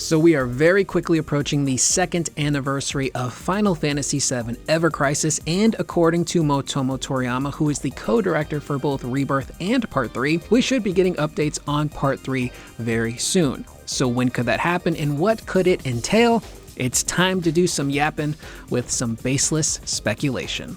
So we are very quickly approaching the second anniversary of Final Fantasy VII Ever Crisis, and according to Motomu Toriyama, who is the co-director for both Rebirth and Part 3, we should be getting updates on Part 3 very soon. So when could that happen and what could it entail? It's time to do some yapping with some baseless speculation.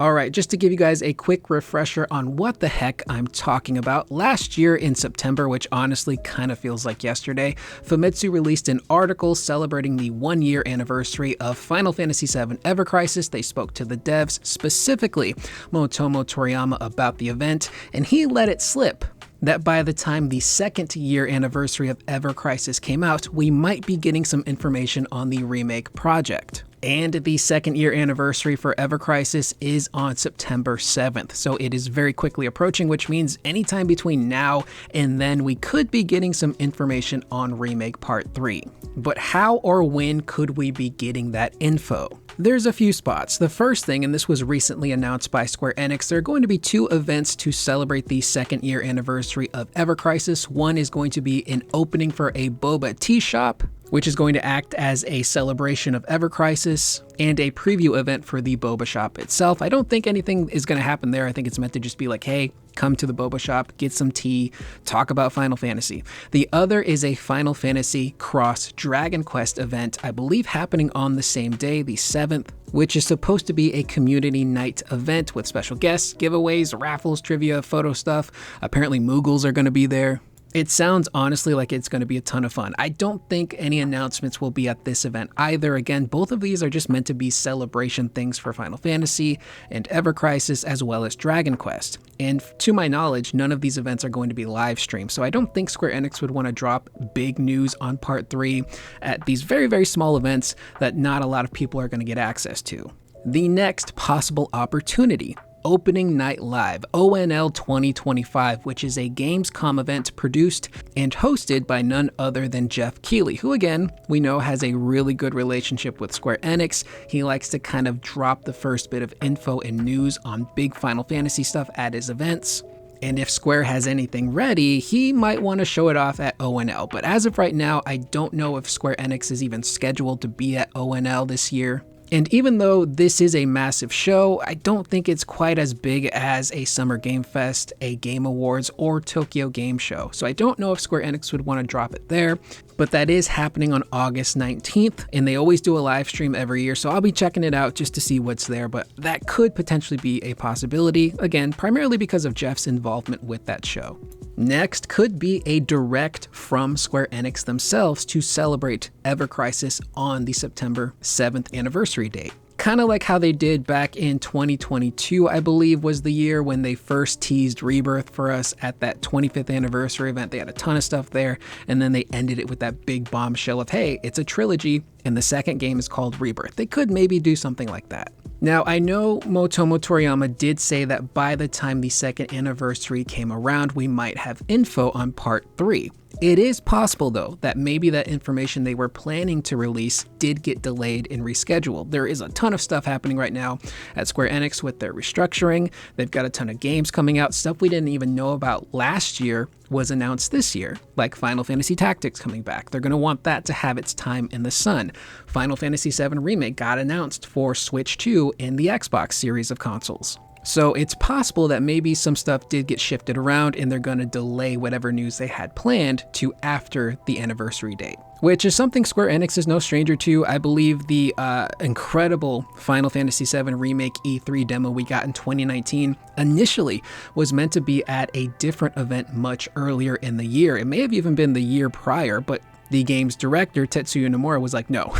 Alright, just to give you guys a quick refresher on what the heck I'm talking about, last year in September, which honestly kind of feels like yesterday, Famitsu released an article celebrating the 1-year anniversary of Final Fantasy VII Ever Crisis. They spoke to the devs, specifically Motomu Toriyama, about the event, and he let it slip that by the time the second year anniversary of Ever Crisis came out, we might be getting some information on the remake project. And the second year anniversary for Ever Crisis is on September 7th, so it is very quickly approaching, which means anytime between now and then we could be getting some information on Remake Part 3. But how or when could we be getting that info? There's a few spots. The first thing, and this was recently announced by Square Enix, there are going to be 2 events to celebrate the second year anniversary of Ever Crisis. One is going to be an opening for a boba tea shop, which is going to act as a celebration of Ever Crisis, and a preview event for the boba shop itself. I don't think anything is going to happen there. I think it's meant to just be like, hey, come to the boba shop, get some tea, talk about Final Fantasy. The other is a Final Fantasy Cross Dragon Quest event, I believe happening on the same day, the 7th, which is supposed to be a community night event with special guests, giveaways, raffles, trivia, photo stuff. Apparently Moogles are going to be there. It sounds honestly like it's going to be a ton of fun. I don't think any announcements will be at this event either. Again, both of these are just meant to be celebration things for Final Fantasy and Ever Crisis, as well as Dragon Quest. And to my knowledge, none of these events are going to be live streamed, so I don't think Square Enix would want to drop big news on Part 3 at these very, very small events that not a lot of people are going to get access to. The next possible opportunity: Opening Night Live, ONL 2025, which is a Gamescom event produced and hosted by none other than Jeff Keighley, who again, we know has a really good relationship with Square Enix. He likes to kind of drop the first bit of info and news on big Final Fantasy stuff at his events. And if Square has anything ready, he might want to show it off at ONL. But as of right now, I don't know if Square Enix is even scheduled to be at ONL this year. And even though this is a massive show, I don't think it's quite as big as a Summer Game Fest, a Game Awards, or Tokyo Game Show. So I don't know if Square Enix would want to drop it there, but that is happening on August 19th, and they always do a live stream every year, so I'll be checking it out just to see what's there, but that could potentially be a possibility, again, primarily because of Jeff's involvement with that show. Next could be a direct from Square Enix themselves to celebrate Ever Crisis on the September 7th anniversary date. Kind of like how they did back in 2022, I believe was the year when they first teased Rebirth for us at that 25th anniversary event. They had a ton of stuff there, and then they ended it with that big bombshell of, hey, it's a trilogy, and the second game is called Rebirth. They could maybe do something like that. Now, I know Motomu Toriyama did say that by the time the second anniversary came around, we might have info on Part 3. It is possible, though, that maybe that information they were planning to release did get delayed and rescheduled. There is a ton of stuff happening right now at Square Enix with their restructuring. They've got a ton of games coming out. Stuff we didn't even know about last year was announced this year, like Final Fantasy Tactics coming back. They're going to want that to have its time in the sun. Final Fantasy VII Remake got announced for Switch 2 and the Xbox series of consoles. So it's possible that maybe some stuff did get shifted around and they're going to delay whatever news they had planned to after the anniversary date, which is something Square Enix is no stranger to. I believe the incredible Final Fantasy VII Remake E3 demo we got in 2019 initially was meant to be at a different event much earlier in the year. It may have even been the year prior, but the game's director, Tetsuya Nomura, was like, no,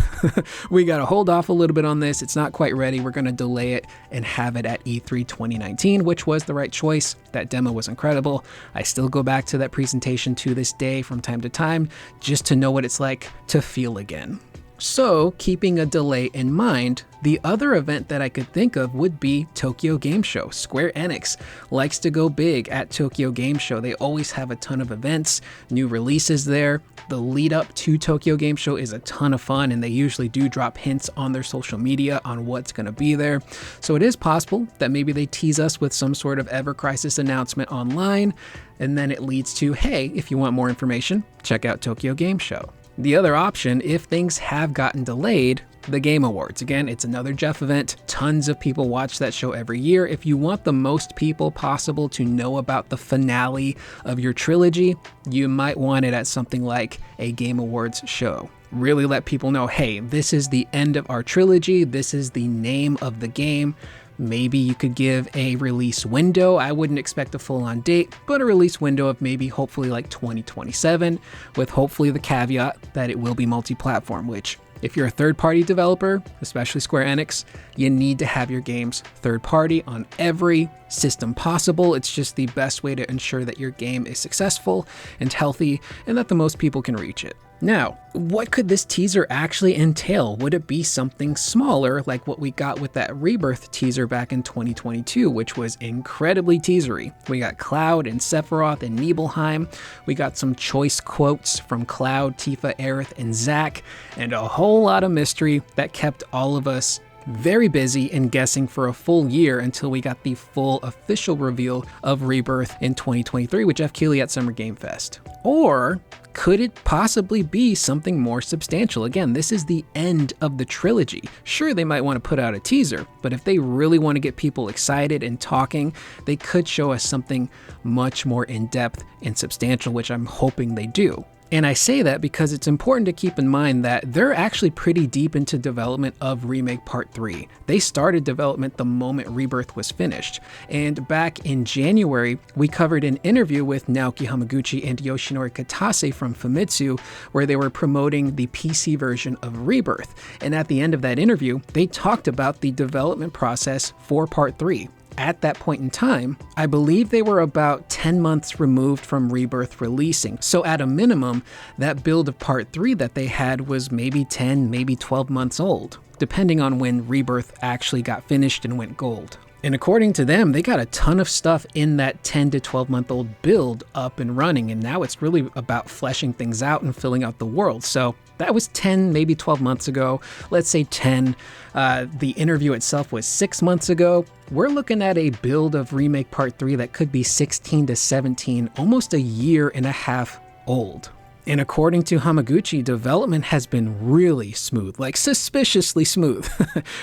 we got to hold off a little bit on this. It's not quite ready. We're going to delay it and have it at E3 2019, which was the right choice. That demo was incredible. I still go back to that presentation to this day from time to time just to know what it's like to feel again. So, keeping a delay in mind, the other event that I could think of would be Tokyo Game Show. Square Enix likes to go big at Tokyo Game Show. They always have a ton of events, new releases there. The lead up to Tokyo Game Show is a ton of fun, and they usually do drop hints on their social media on what's going to be there. So it is possible that maybe they tease us with some sort of Ever Crisis announcement online, and then it leads to, hey, if you want more information, check out Tokyo Game Show. The other option, if things have gotten delayed, the Game Awards. Again, it's another Jeff event. Tons of people watch that show every year. If you want the most people possible to know about the finale of your trilogy, you might want it at something like a Game Awards show. Really let people know, hey, this is the end of our trilogy. This is the name of the game. Maybe you could give a release window. I wouldn't expect a full-on date, but a release window of maybe hopefully like 2027, with hopefully the caveat that it will be multi-platform, which if you're a third-party developer, especially Square Enix, you need to have your games third-party on every system possible. It's just the best way to ensure that your game is successful and healthy and that the most people can reach it. Now, what could this teaser actually entail? Would it be something smaller like what we got with that Rebirth teaser back in 2022, which was incredibly teasery? We got Cloud and Sephiroth and Nibelheim. We got some choice quotes from Cloud, Tifa, Aerith, and Zack, and a whole lot of mystery that kept all of us very busy and guessing for a full year until we got the full official reveal of Rebirth in 2023 with Jeff Keighley at Summer Game Fest. Or could it possibly be something more substantial? Again, this is the end of the trilogy. Sure, they might want to put out a teaser, but if they really want to get people excited and talking, they could show us something much more in-depth and substantial, which I'm hoping they do. And I say that because it's important to keep in mind that they're actually pretty deep into development of Remake Part 3. They started development the moment Rebirth was finished. And back in January, we covered an interview with Naoki Hamaguchi and Yoshinori Katase from Famitsu, where they were promoting the PC version of Rebirth. And at the end of that interview, they talked about the development process for Part 3. At that point in time, I believe they were about 10 months removed from Rebirth releasing. So at a minimum, that build of Part 3 that they had was maybe 10, maybe 12 months old, depending on when Rebirth actually got finished and went gold. And according to them, they got a ton of stuff in that 10 to 12 month old build up and running. And now it's really about fleshing things out and filling out the world. So that was 10, maybe 12 months ago. Let's say 10. The interview itself was 6 months ago. We're looking at a build of Remake Part 3 that could be 16 to 17, almost a year and a half old. And according to Hamaguchi, development has been really smooth, like suspiciously smooth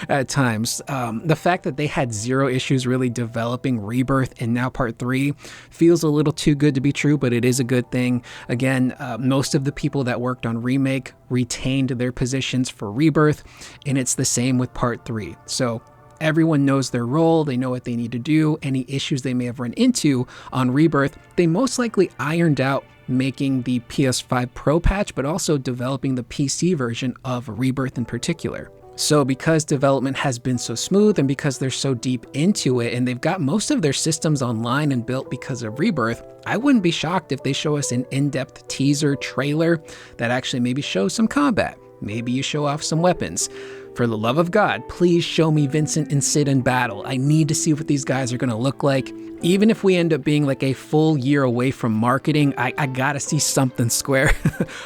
at times. The fact that they had zero issues really developing Rebirth and now Part 3 feels a little too good to be true, but it is a good thing. Again, most of the people that worked on Remake retained their positions for Rebirth, and it's the same with Part 3. So everyone knows their role, they know what they need to do. Any issues they may have run into on Rebirth, they most likely ironed out making the PS5 Pro patch, but also developing the PC version of Rebirth in particular. So because development has been so smooth and because they're so deep into it and they've got most of their systems online and built because of Rebirth, I wouldn't be shocked if they show us an in-depth teaser trailer that actually maybe shows some combat. Maybe you show off some weapons. For the love of God, please show me Vincent and Sid in battle. I need to see what these guys are going to look like. Even if we end up being like a full year away from marketing, I gotta see something, Square.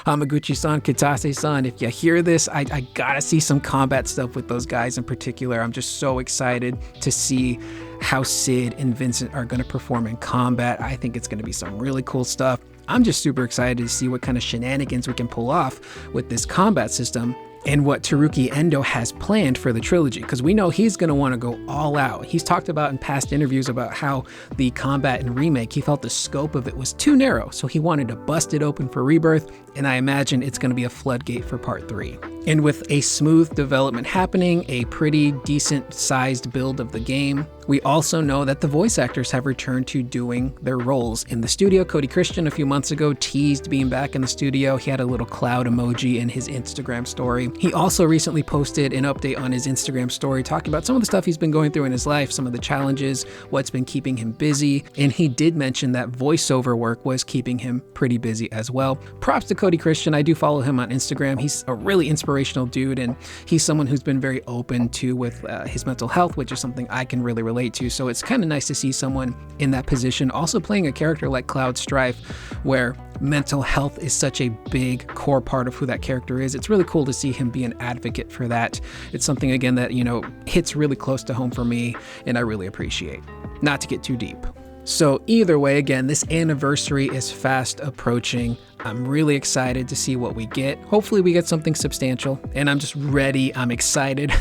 Hamaguchi-san, Kitase-san, if you hear this, I gotta see some combat stuff with those guys in particular. I'm just so excited to see how Sid and Vincent are going to perform in combat. I think it's going to be some really cool stuff. I'm just super excited to see what kind of shenanigans we can pull off with this combat system and what Teruki Endo has planned for the trilogy, because we know he's going to want to go all out. He's talked about in past interviews about how the combat in Remake, he felt the scope of it was too narrow, so he wanted to bust it open for Rebirth, and I imagine it's going to be a floodgate for Part 3. And with a smooth development happening, a pretty decent sized build of the game, We also know that the voice actors have returned to doing their roles in the studio. Cody Christian a few months ago teased being back in the studio. He had a little cloud emoji in his Instagram story. He also recently posted an update on his Instagram story talking about some of the stuff he's been going through in his life, some of the challenges, what's been keeping him busy. And he did mention that voiceover work was keeping him pretty busy as well. Props to Cody Christian. I do follow him on Instagram. He's a really inspirational dude, and he's someone who's been very open to with his mental health, which is something I can really relate to. So it's kind of nice to see someone in that position also playing a character like Cloud Strife, where mental health is such a big core part of who that character is. It's really cool to see him be an advocate for that. It's something, again, that, you know, hits really close to home for me, and I really appreciate. Not to get too deep. So either way, again, this anniversary is fast approaching. I'm really excited to see what we get. Hopefully we get something substantial, and I'm just ready. I'm excited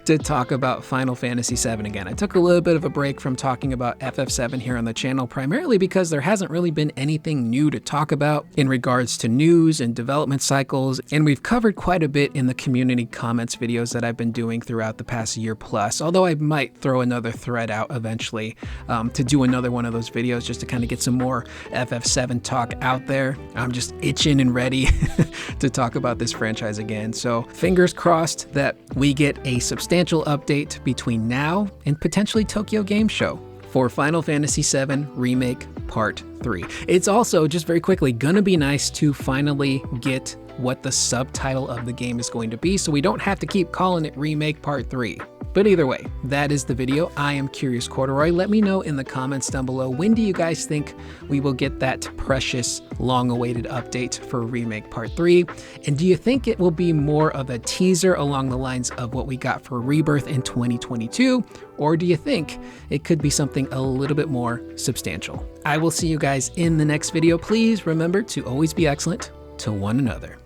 to talk about Final Fantasy VII again. I took a little bit of a break from talking about FF7 here on the channel, primarily because there hasn't really been anything new to talk about in regards to news and development cycles, and we've covered quite a bit in the community comments videos that I've been doing throughout the past year plus, although I might throw another thread out eventually to do another one of those videos just to kind of get some more FF7 talk out there. I'm just itching and ready to talk about this franchise again. So fingers crossed that we get a substantial update between now and potentially Tokyo Game Show for Final Fantasy VII Remake Part 3. It's also, just very quickly, gonna be nice to finally get what the subtitle of the game is going to be, so we don't have to keep calling it Remake Part 3. But either way, that is the video. I am Curious Corduroy. Let me know in the comments down below, when do you guys think we will get that precious, long-awaited update for Remake Part 3? And do you think it will be more of a teaser along the lines of what we got for Rebirth in 2022? Or do you think it could be something a little bit more substantial? I will see you guys in the next video. Please remember to always be excellent to one another.